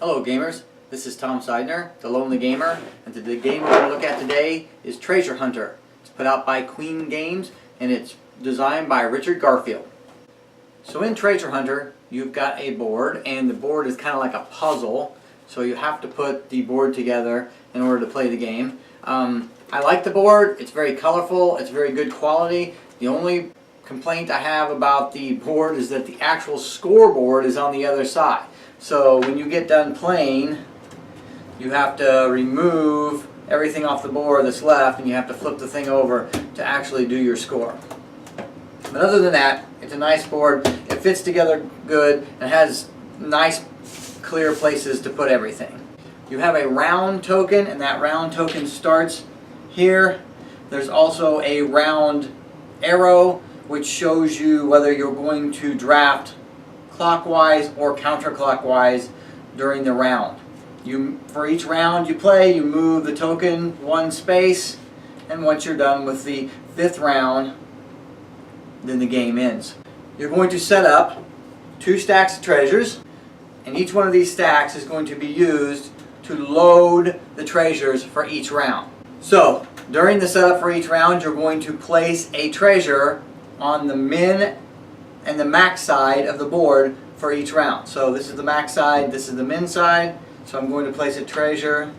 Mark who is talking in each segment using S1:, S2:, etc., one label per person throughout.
S1: Hello gamers, this is Tom Sidener, the Lonely Gamer, and the game we're going to look at today is Treasure Hunter. It's put out by Queen Games and it's designed by Richard Garfield. So in Treasure Hunter, you've got a board, and the board is kind of like a puzzle, so you have to put the board together in order to play the game. I like the board. It's very colorful, it's very good quality. The only complaint I have about the board is that the actual scoreboard is on the other side. So when you get done playing, you have to remove everything off the board that's left, and you have to flip the thing over to actually do your score. But other than that, it's a nice board. It fits together good and has nice clear places to put everything. You have a round token, and that round token starts here. There's also a round arrow which shows you whether you're going to draft clockwise or counterclockwise during the round. For each round you play, you move the token one space, and once you're done with the 5th round, then the game ends. You're going to set up 2 stacks of treasures, and each one of these stacks is going to be used to load the treasures for each round. So during the setup for each round, you're going to place a treasure on the min and the max side of the board for each round. So this is the max side, this is the min side. So I'm going to place a treasure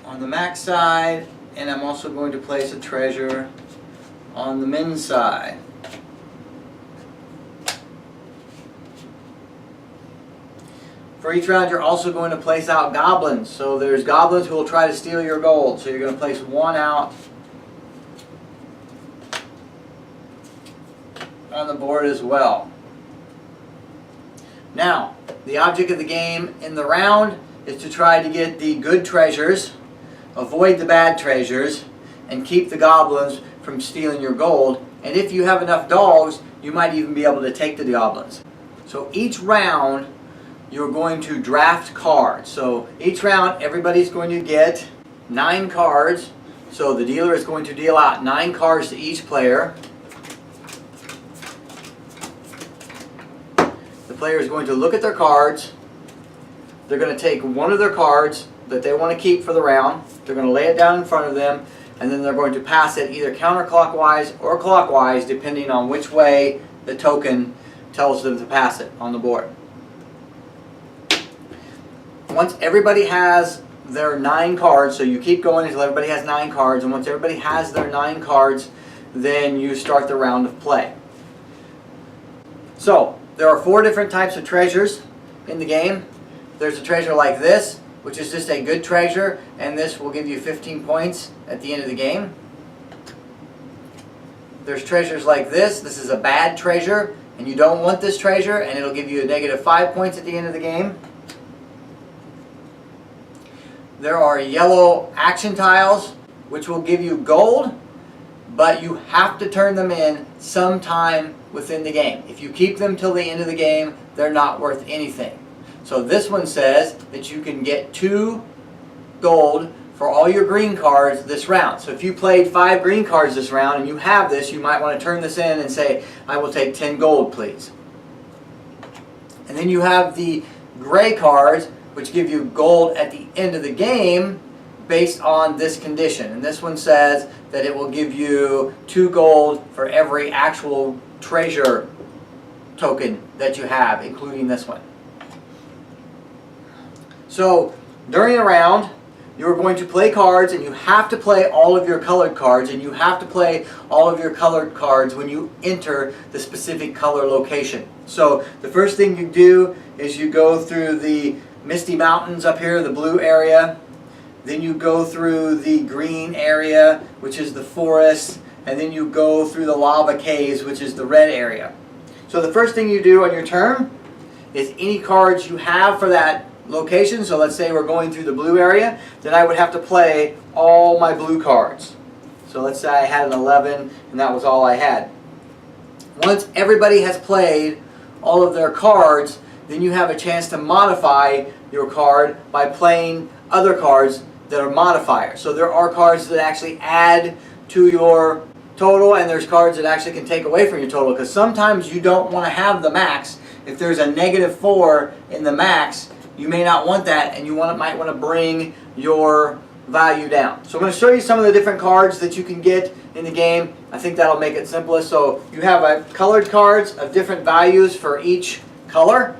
S1: on the max side, and I'm also going to place a treasure on the min side. For each round, you're also going to place out goblins. So there's goblins who will try to steal your gold. So you're going to place one out on the board as well. Now, the object of the game in the round is to try to get the good treasures, avoid the bad treasures, and keep the goblins from stealing your gold. And if you have enough dogs, you might even be able to take the goblins. So each round, you're going to draft cards. So each round, everybody's going to get 9 cards. So the dealer is going to deal out 9 cards to each player. The player is going to look at their cards. They're going to take one of their cards that they want to keep for the round. They're going to lay it down in front of them, and then they're going to pass it either counterclockwise or clockwise, depending on which way the token tells them to pass it on the board. Once everybody has their 9 cards, so you keep going until everybody has 9 cards, and once everybody has their 9 cards, then you start the round of play. So there are 4 different types of treasures in the game. There's a treasure like this, which is just a good treasure, and this will give you 15 points at the end of the game. There's treasures like this. This is a bad treasure, and you don't want this treasure, and it'll give you a -5 points at the end of the game. There are yellow action tiles, which will give you gold, but you have to turn them in sometime within the game. If you keep them till the end of the game, they're not worth anything. So this one says that you can get 2 gold for all your green cards this round. So if you played 5 green cards this round and you have this, you might want to turn this in and say, I will take 10 gold, please. And then you have the gray cards, which give you gold at the end of the game based on this condition. And this one says that it will give you 2 gold for every actual treasure token that you have, including this one. So during a round, you're going to play cards, and you have to play all of your colored cards, and you have to play all of your colored cards when you enter the specific color location. So the first thing you do is you go through the Misty Mountains up here, the blue area. Then you go through the green area, which is the forest, and then you go through the lava caves, which is the red area. So the first thing you do on your turn is any cards you have for that location. So let's say we're going through the blue area, then I would have to play all my blue cards. So let's say I had an 11 and that was all I had. Once everybody has played all of their cards, then you have a chance to modify your card by playing other cards that are modifiers. So there are cards that actually add to your total, and there's cards that actually can take away from your total, because sometimes you don't want to have the max If there's a -4 in the max, you may not want that, and you might want to bring your value down. So I'm going to show you some of the different cards that you can get in the game. I think that'll make it simplest. So you have colored cards of different values for each color.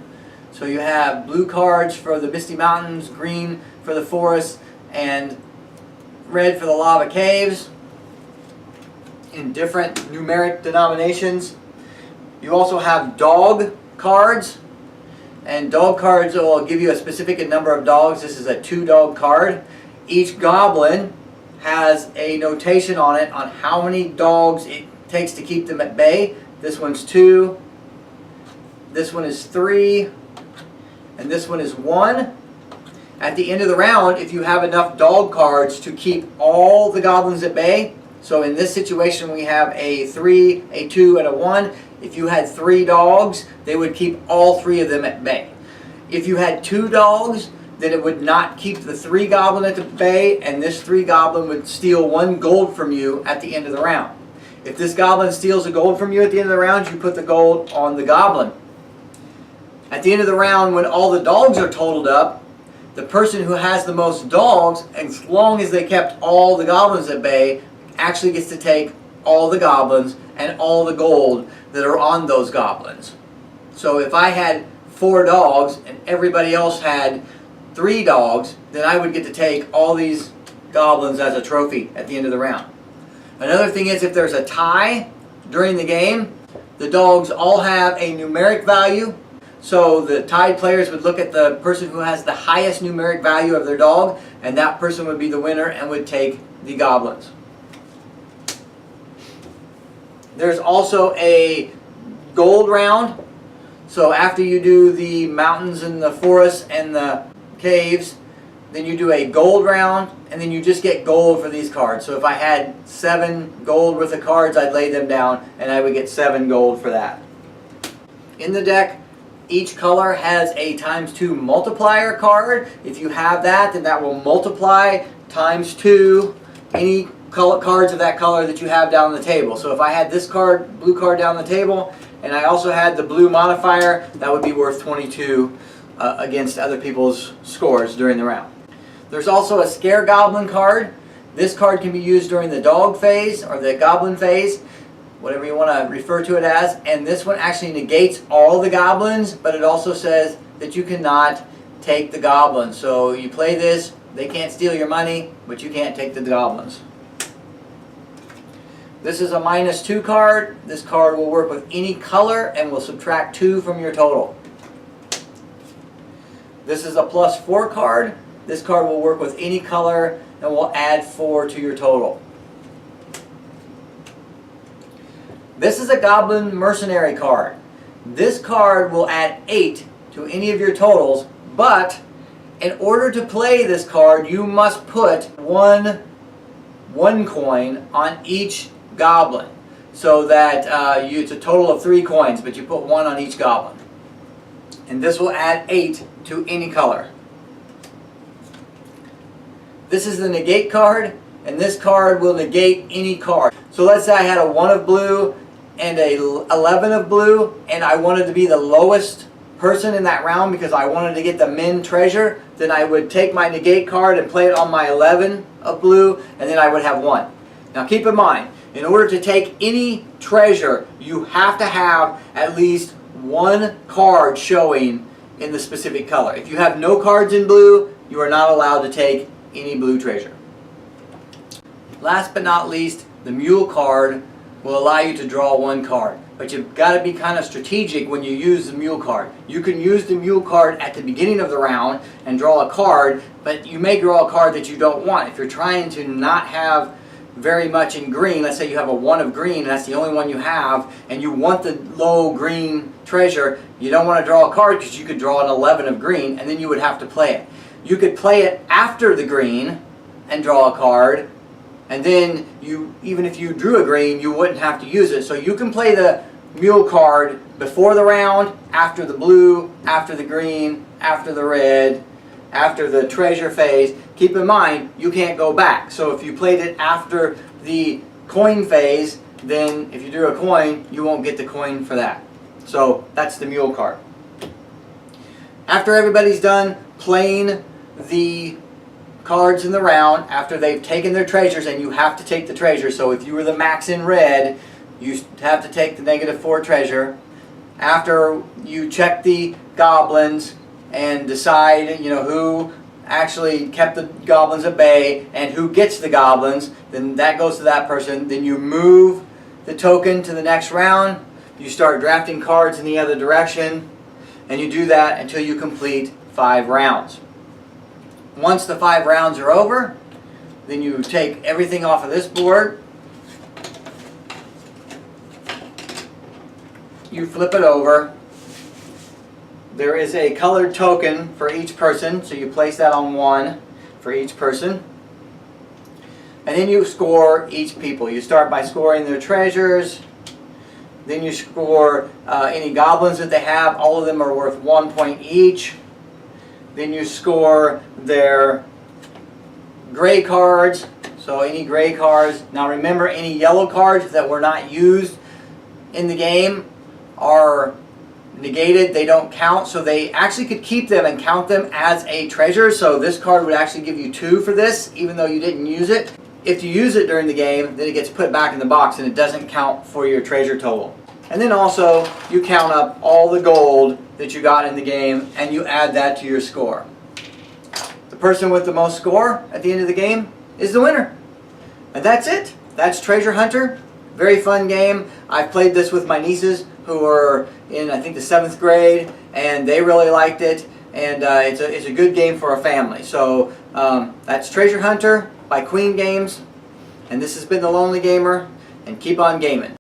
S1: So you have blue cards for the Misty Mountains, green for the forest, and red for the lava caves in different numeric denominations. You also have dog cards, and dog cards will give you a specific number of dogs. This is a 2-dog card. Each goblin has a notation on it on how many dogs it takes to keep them at bay. This one's 2, this one is 3, and this one is 1. At the end of the round, if you have enough dog cards to keep all the goblins at bay, so in this situation we have a 3, a 2, and a 1. If you had 3 dogs, they would keep all 3 of them at bay. If you had 2 dogs, then it would not keep the 3 goblin at bay, and this 3 goblin would steal 1 gold from you at the end of the round. If this goblin steals a gold from you at the end of the round, you put the gold on the goblin. At the end of the round, when all the dogs are totaled up, the person who has the most dogs, as long as they kept all the goblins at bay, actually gets to take all the goblins and all the gold that are on those goblins. So if I had 4 dogs and everybody else had 3 dogs, then I would get to take all these goblins as a trophy at the end of the round. Another thing is, if there's a tie during the game, the dogs all have a numeric value. So the tied players would look at the person who has the highest numeric value of their dog, and that person would be the winner and would take the goblins. There's also a gold round. So after you do the mountains and the forests and the caves, then you do a gold round, and then you just get gold for these cards. So if I had 7 gold worth of cards, I'd lay them down and I would get 7 gold for that. In the deck, each color has a ×2 multiplier card. If you have that, then that will multiply ×2 any cards of that color that you have down on the table. So if I had this card, blue card down the table, and I also had the blue modifier, that would be worth 22 against other people's scores during the round. There's also a scare goblin card. This card can be used during the dog phase or the goblin phase, whatever you want to refer to it as, and this one actually negates all the goblins, but it also says that you cannot take the goblins. So you play this, they can't steal your money, but you can't take the goblins. This is a -2 card. This card will work with any color and will subtract 2 from your total. This is a +4 card. This card will work with any color and will add 4 to your total. This is a Goblin Mercenary card. This card will add 8 to any of your totals, but in order to play this card, you must put one coin on each goblin. So that it's a total of 3 coins, but you put 1 on each goblin. And this will add 8 to any color. This is the negate card, and this card will negate any card. So let's say I had a 1 of blue and a 11 of blue, and I wanted to be the lowest person in that round because I wanted to get the min treasure, then I would take my negate card and play it on my 11 of blue, and then I would have 1. Now keep in mind, in order to take any treasure, you have to have at least 1 card showing in the specific color. If you have no cards in blue, you are not allowed to take any blue treasure. Last but not least, the mule card will allow you to draw 1 card. But you've got to be kind of strategic when you use the mule card. You can use the mule card at the beginning of the round and draw a card, but you may draw a card that you don't want. If you're trying to not have very much in green, let's say you have a 1 of green, and that's the only one you have, and you want the low green treasure, you don't want to draw a card because you could draw an 11 of green, and then you would have to play it. You could play it after the green and draw a card, and then even if you drew a green, you wouldn't have to use it. So you can play the mule card before the round, after the blue, after the green, after the red, after the treasure phase. Keep in mind, you can't go back. So if you played it after the coin phase, then if you drew a coin, you won't get the coin for that. So that's the mule card. After everybody's done playing the cards in the round, after they've taken their treasures, and you have to take the treasure, so if you were the max in red, you have to take the -4 treasure. After you check the goblins and decide, who actually kept the goblins at bay and who gets the goblins, then that goes to that person. Then you move the token to the next round. You start drafting cards in the other direction, and you do that until you complete 5 rounds. Once the 5 rounds are over, then you take everything off of this board, you flip it over. There is a colored token for each person, so you place that on one for each person. And then you score each people. You start by scoring their treasures. Then you score any goblins that they have. All of them are worth 1 point each. Then you score their gray cards. So any gray cards. Now remember, any yellow cards that were not used in the game are negated. They don't count. So they actually could keep them and count them as a treasure. So this card would actually give you 2 for this, even though you didn't use it. If you use it during the game, then it gets put back in the box and it doesn't count for your treasure total. And then also, you count up all the gold that you got in the game and you add that to your score. The person with the most score at the end of the game is the winner. And that's it. That's Treasure Hunter. Very fun game. I've played this with my nieces who are in, I think, the 7th grade, and they really liked it. And it's a good game for a family. So that's Treasure Hunter by Queen Games. And this has been The Lonely Gamer. And keep on gaming.